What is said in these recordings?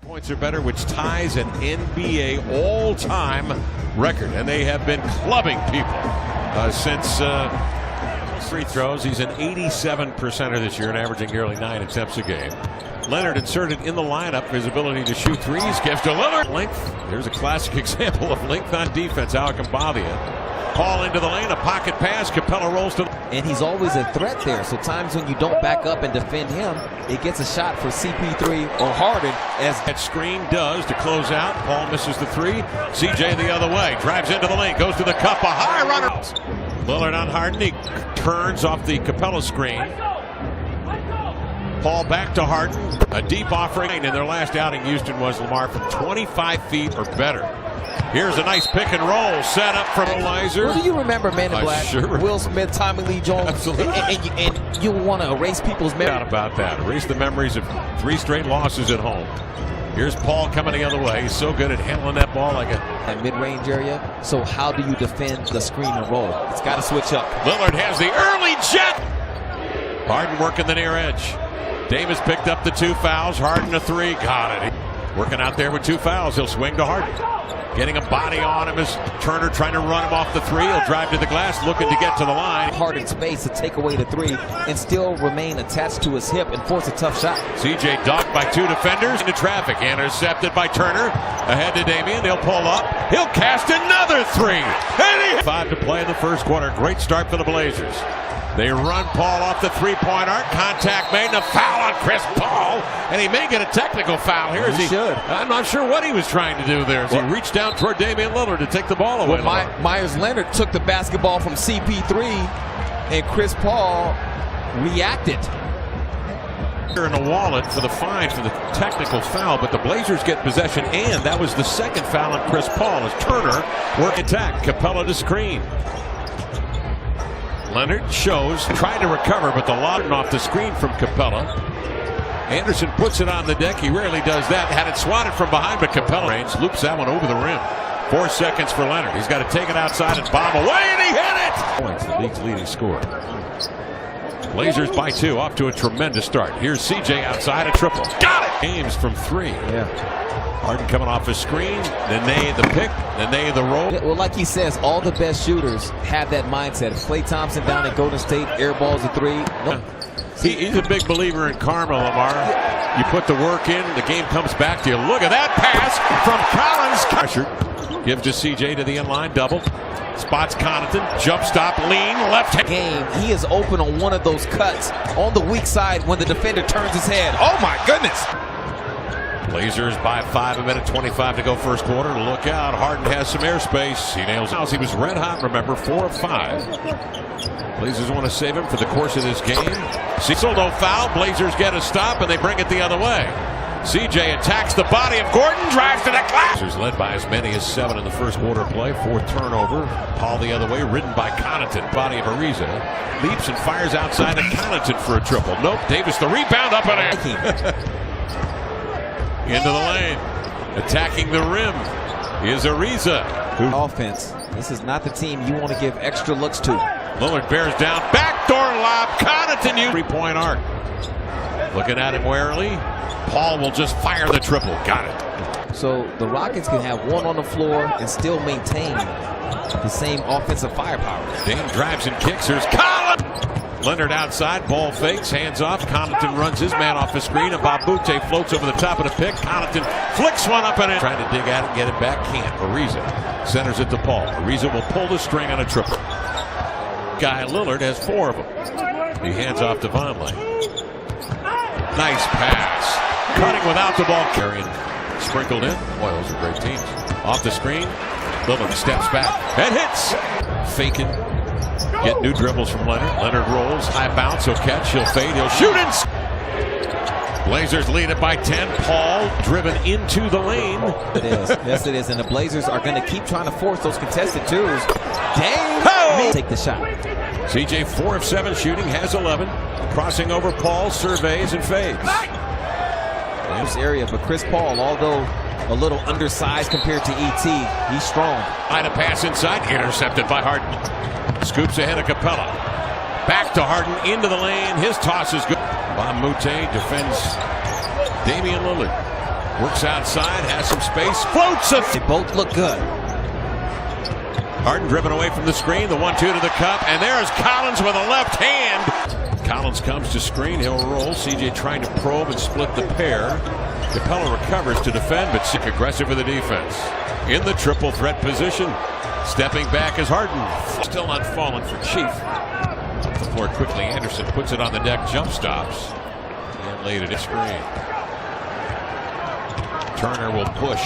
Points or better, which ties an NBA all-time record, and they have been clubbing people since free throws. He's an 87%er this year and averaging nearly 9 attempts a game. Leonard inserted in the lineup. His ability to shoot threes gives to Lillard length. Here's a classic example of length on defense. Alcambadia. Paul into the lane, a pocket pass. Capella rolls to. And he's always a threat there. So times when you don't back up and defend him, it gets a shot for CP3 or Harden. As that screen does to close out. Paul misses the three. CJ the other way. Drives into the lane. Goes to the cup. A high runner. Lillard on Harden. He turns off the Capella screen. Paul back to Harden. A deep offering. In their last outing, Houston was Lamar from 25 feet or better. Here's a nice pick and roll set up from Elizer. Well, do you remember Man in Black? Sure. Will Smith, Tommy Lee Jones. Absolutely. And you want to erase people's memories. Not about that. Erase the memories of 3 straight losses at home. Here's Paul coming the other way. He's so good at handling that ball like that mid-range area. So how do you defend the screen and roll? It's got to switch up. Lillard has the early jet. Harden working the near edge. Davis picked up the 2 fouls. Harden a 3. Got it. Working out there with 2 fouls. He'll swing to Harden. Getting a body on him is Turner trying to run him off the 3. He'll drive to the glass, looking to get to the line. Harden space to take away the 3 and still remain attached to his hip and force a tough shot. CJ docked by 2 defenders into traffic. Intercepted by Turner. Ahead to Damian. They'll pull up. He'll cast another 3. And 5 to play in the first quarter. Great start for the Blazers. They run Paul off the 3-point arc. Contact made and a foul on Chris Paul. And he may get a technical foul here. He should. I'm not sure what he was trying to do there as he reached down toward Damian Lillard to take the ball away. Well, Myers Leonard took the basketball from CP3 and Chris Paul reacted. In the wallet for the fine for the technical foul, but the Blazers get possession, and that was the second foul on Chris Paul as Turner work attack. Capella to screen. Leonard shows, trying to recover, but the lob off the screen from Capella. Anderson puts it on the deck. He rarely does that. Had it swatted from behind, but Capella loops that one over the rim. 4 seconds for Leonard. He's got to take it outside and bomb away, and he hit it! Points, the league's leading scorer. Blazers by 2, off to a tremendous start. Here's CJ outside, a triple. Got it! James from 3. Yeah. Harden coming off his screen, Nene the pick, Nene the roll. Well, like he says, all the best shooters have that mindset. Klay Thompson down at Golden State, airballs a 3. Nope. He's a big believer in karma, Lamar. You put the work in, the game comes back to you. Look at that pass from Collins. Gives to CJ to the inline, double. Spots Connaughton, jump stop, lean, left hand. Game, he is open on one of those cuts on the weak side when the defender turns his head. Oh my goodness! Blazers by 5, 1:25 to go first quarter. Look out, Harden has some airspace. He nails it. He was red hot, remember, 4 of 5. Blazers want to save him for the course of this game. Cecil, no foul. Blazers get a stop, and they bring it the other way. CJ attacks the body of Gordon, drives to the glass. Blazers led by as many as 7 in the first quarter play. 4th turnover. Paul the other way, ridden by Connaughton. Body of Ariza. Leaps and fires outside of Connaughton for a triple. Nope, Davis the rebound up and in. Into the lane. Attacking the rim is Ariza. Offense. This is not the team you want to give extra looks to. Lillard bears down. Backdoor lob. Connaughton. 3-point arc. Looking at him warily. Paul will just fire the triple. Got it. So the Rockets can have 1 on the floor and still maintain the same offensive firepower. Dame drives and kicks. Here's Collins. Leonard outside, ball fakes, hands off. Connaughton runs his man off the screen, and Babute floats over the top of the pick. Connaughton flicks one up and in. Trying to dig at it, get it back, can't. Ariza centers it to Paul. Ariza will pull the string on a triple. Guy Lillard has 4 of them. He hands off to Vonleh. Nice pass. Cutting without the ball. Carrying sprinkled in. Boy, those are great teams. Off the screen, Lillard steps back and hits. Faking. Get new dribbles from Leonard. Leonard rolls, high bounce, he'll catch, he'll fade, he'll shoot and Blazers lead it by 10. Paul driven into the lane. It is. Yes, it is. And the Blazers are going to keep trying to force those contested 2s. Dame take the shot. CJ 4 of 7 shooting, has 11. Crossing over Paul, surveys and fades. This area, but Chris Paul, although a little undersized compared to ET, he's strong. Line a pass inside, intercepted by Harden. Scoops ahead of Capella. Back to Harden, into the lane. His toss is good. Babute defends Damian Lillard. Works outside, has some space, floats it. They both look good. Harden driven away from the screen, the 1-2 to the cup, and there's Collins with a left hand. Collins comes to screen, he'll roll. CJ trying to probe and split the pair. Capella recovers to defend, but sick aggressive with the defense. In the triple threat position, stepping back is Harden. Still not falling for Chief. Up the floor quickly, Anderson puts it on the deck, jump stops, and laid it at screen. Turner will push.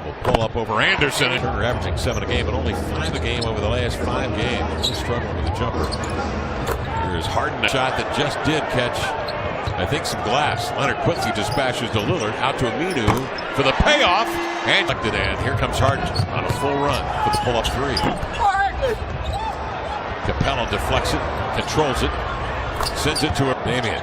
Will pull up over Anderson. Turner averaging 7 a game, but only 5 a game over the last 5 games. He's struggling with the jumper. Here's Harden, a shot that just did catch, I think, some glass. Leonard quickly dispatches to Lillard, out to Aminu for the payoff, and here comes Harden on a full run for the pull-up 3. Capella deflects it, controls it, sends it to Damian.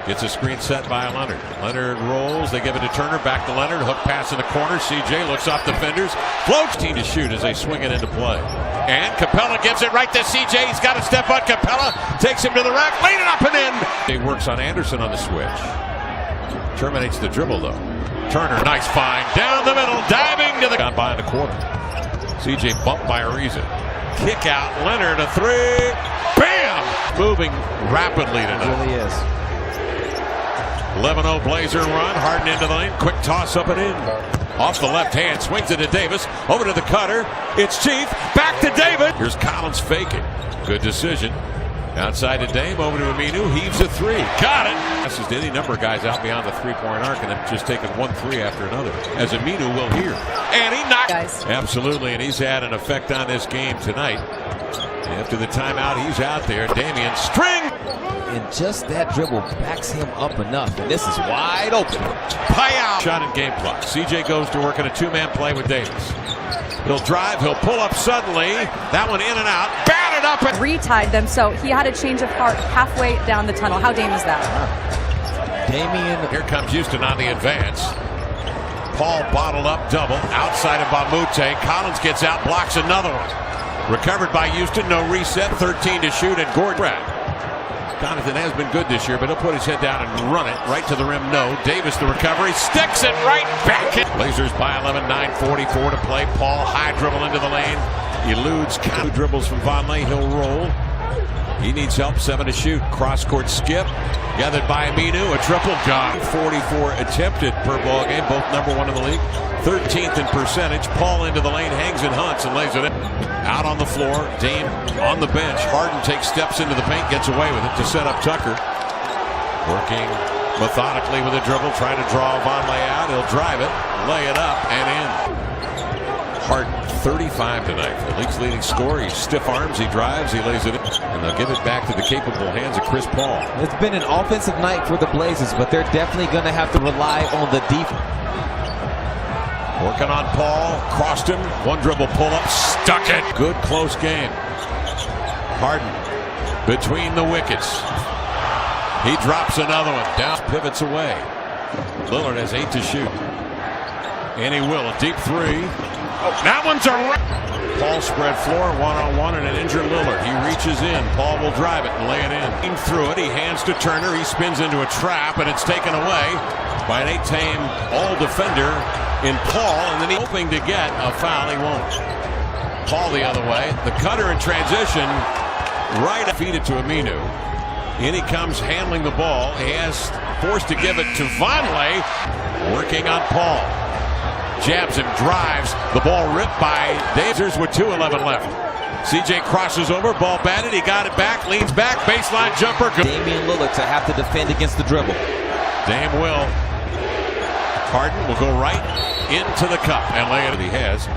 Gets a screen set by Leonard. Leonard rolls. They give it to Turner. Back to Leonard. Hook pass in the corner. CJ looks off defenders. Floats. Team to shoot as they swing it into play. And Capella gives it right to CJ. He's got to step on. Capella takes him to the rack. Laid it up and in. He works on Anderson on the switch. Terminates the dribble though. Turner, nice find. Down the middle. Diving to the. Gone by in the quarter. CJ bumped by Ariza. Kick out. Leonard, a 3. Bam! Moving rapidly tonight. It really is. 11-0 Blazer run. Harden into the lane. Quick toss up and in. Off the left hand. Swings it to Davis. Over to the cutter. It's Chief. Back to David. Here's Collins faking. Good decision. Outside to Dame. Over to Aminu. Heaves a 3. Got it. Passes to any number of guys out beyond the 3-point arc and have just taken 1 3 after another. As Aminu will here. And he knocked. Guys. Absolutely. And he's had an effect on this game tonight. After the timeout, he's out there. Damian string. And just that dribble backs him up enough. And this is wide open. Payout. Shot and game clock. CJ goes to work in a 2-man play with Davis. He'll drive. He'll pull up suddenly. That one in and out. Batted up. And Retied them, so he had a change of heart halfway down the tunnel. How Dame is that? Damian. Here comes Houston on the advance. Paul bottled up double. Outside of Bamute. Collins gets out. Blocks another one. Recovered by Houston. No reset. 13 to shoot. And Gordon. Connaughton has been good this year, but he'll put his head down and run it right to the rim. No. Davis the recovery. Sticks it right back in. Blazers by 11. 9:44 to play. Paul high dribble into the lane. Eludes. Two dribbles from Vonleh. He'll roll. He needs help. 7 to shoot. Cross court skip. Gathered by Aminu. A triple. Gone. 44 attempted per ball game. Both #1 in the league. 13th in percentage. Paul into the lane. Hangs and hunts and lays it in. Out on the floor. Dame on the bench. Harden takes steps into the paint. Gets away with it to set up Tucker. Working methodically with a dribble. Trying to draw Vonleh out. He'll drive it. Lay it up and in. Harden 35 tonight. The league's leading scorer. He stiff arms. He drives. He lays it in. And they'll give it back to the capable hands of Chris Paul. It's been an offensive night for the Blazers, but they're definitely going to have to rely on the defense. Working on Paul. Crossed him. 1 dribble pull up. Stuck it. Good close game. Harden between the wickets. He drops another one. Down. Pivots away. Lillard has 8 to shoot. And he will. A deep 3. Oh, that one's a Paul spread floor, 1-on-1, and an injured Lillard. He reaches in. Paul will drive it and lay it in. Through it. He hands to Turner. He spins into a trap, and it's taken away by an 8-tame all-defender in Paul. And then he's hoping to get a foul. He won't. Paul the other way. The cutter in transition. Right. Feed it to Aminu. In he comes handling the ball. He has forced to give it to Vonleh. Working on Paul. Jabs him, drives. The ball ripped by Dazers with 2:11 left. CJ crosses over, ball batted. He got it back, leans back, baseline jumper. Damian Lillard to have to defend against the dribble. Dame will. Harden will go right into the cup and lay it. He has.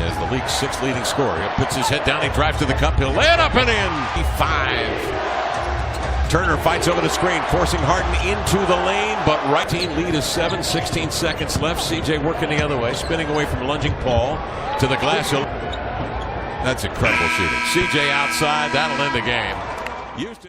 As the league's 6th leading scorer. He puts his head down, he drives to the cup, he'll lay it up and in. 5. Turner fights over the screen, forcing Harden into the lane, but right team lead is 7, 16 seconds left. CJ working the other way, spinning away from lunging Paul to the glass. That's incredible shooting. CJ outside, that'll end the game. Houston.